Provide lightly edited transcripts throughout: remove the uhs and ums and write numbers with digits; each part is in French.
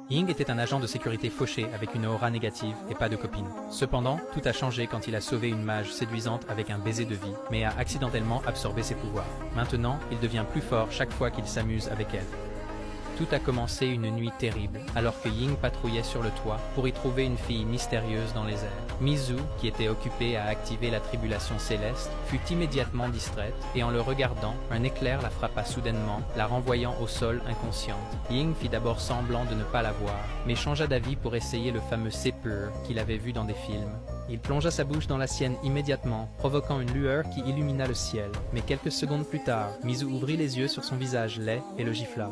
Ying était un agent de sécurité fauché avec une aura négative et pas de copine. Cependant, tout a changé quand il a sauvé une mage séduisante avec un baiser de vie, mais a accidentellement absorbé ses pouvoirs. Maintenant, il devient plus fort chaque fois qu'il s'amuse avec elle. Tout a commencé une nuit terrible, alors que Ying patrouillait sur le toit pour y trouver une fille mystérieuse dans les airs. Mizu, qui était occupée à activer la tribulation céleste, fut immédiatement distraite, et en le regardant, un éclair la frappa soudainement, la renvoyant au sol inconsciente. Ying fit d'abord semblant de ne pas la voir, mais changea d'avis pour essayer le fameux Sepur qu'il avait vu dans des films. Il plongea sa bouche dans la sienne immédiatement, provoquant une lueur qui illumina le ciel. Mais quelques secondes plus tard, Mizu ouvrit les yeux sur son visage laid et le gifla.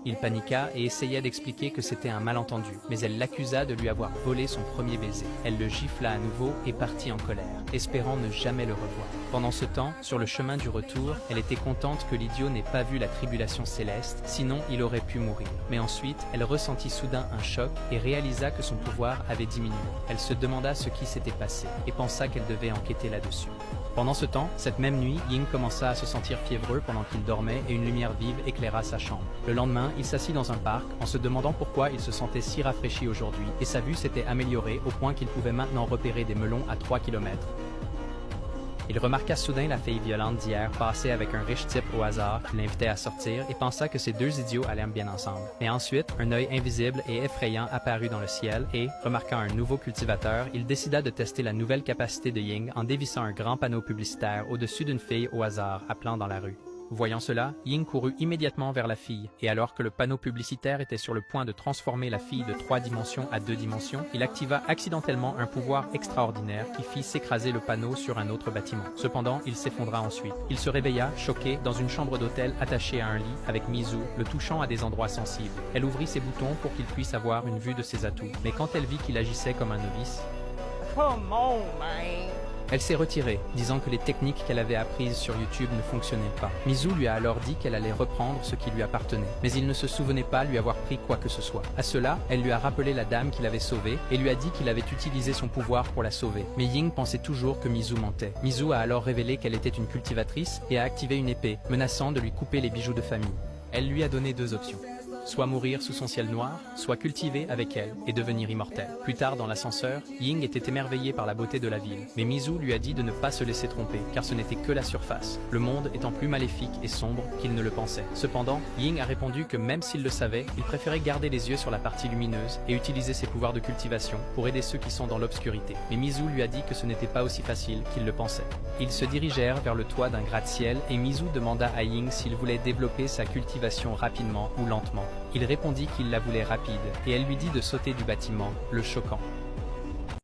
Il paniqua et essaya d'expliquer que c'était un malentendu, mais elle l'accusa de lui avoir volé son premier baiser. Elle le gifla à nouveau et partit en colère, espérant ne jamais le revoir. Pendant ce temps, sur le chemin du retour, elle était contente que l'idiot n'ait pas vu la tribulation céleste, sinon il aurait pu mourir. Mais ensuite, elle ressentit soudain un choc et réalisa que son pouvoir avait diminué. Elle se demanda ce qui s'était passé et pensa qu'elle devait enquêter là-dessus. Pendant ce temps, cette même nuit, Ying commença à se sentir fiévreux pendant qu'il dormait et une lumière vive éclaira sa chambre. Le lendemain, il s'assit dans un parc en se demandant pourquoi il se sentait si rafraîchi aujourd'hui et sa vue s'était améliorée au point qu'il pouvait maintenant repérer des melons à 3 km. Il remarqua soudain la fille violente d'hier passer avec un riche type au hasard qui l'invitait à sortir et pensa que ces deux idiots allaient bien ensemble. Mais ensuite, un œil invisible et effrayant apparut dans le ciel et, remarquant un nouveau cultivateur, il décida de tester la nouvelle capacité de Ying en dévissant un grand panneau publicitaire au-dessus d'une fille au hasard appelant dans la rue. Voyant cela, Ying courut immédiatement vers la fille, et alors que le panneau publicitaire était sur le point de transformer la fille de 3 dimensions à 2 dimensions, il activa accidentellement un pouvoir extraordinaire qui fit s'écraser le panneau sur un autre bâtiment. Cependant, il s'effondra ensuite. Il se réveilla, choqué, dans une chambre d'hôtel attachée à un lit, avec Mizu, le touchant à des endroits sensibles. Elle ouvrit ses boutons pour qu'il puisse avoir une vue de ses atouts, mais quand elle vit qu'il agissait comme un novice, Come on, man. elle s'est retirée, disant que les techniques qu'elle avait apprises sur YouTube ne fonctionnaient pas. Mizu lui a alors dit qu'elle allait reprendre ce qui lui appartenait, mais il ne se souvenait pas lui avoir pris quoi que ce soit. À cela, elle lui a rappelé la dame qui l'avait sauvée et lui a dit qu'il avait utilisé son pouvoir pour la sauver. Mais Ying pensait toujours que Mizu mentait. Mizu a alors révélé qu'elle était une cultivatrice et a activé une épée, menaçant de lui couper les bijoux de famille. Elle lui a donné 2 options. Soit mourir sous son ciel noir, soit cultiver avec elle et devenir immortel. Plus tard dans l'ascenseur, Ying était émerveillé par la beauté de la ville, mais Mizu lui a dit de ne pas se laisser tromper, car ce n'était que la surface, le monde étant plus maléfique et sombre qu'il ne le pensait. Cependant, Ying a répondu que même s'il le savait, il préférait garder les yeux sur la partie lumineuse et utiliser ses pouvoirs de cultivation pour aider ceux qui sont dans l'obscurité. Mais Mizu lui a dit que ce n'était pas aussi facile qu'il le pensait. Ils se dirigèrent vers le toit d'un gratte-ciel et Mizu demanda à Ying s'il voulait développer sa cultivation rapidement ou lentement. Il répondit qu'il la voulait rapide, et elle lui dit de sauter du bâtiment, le choquant.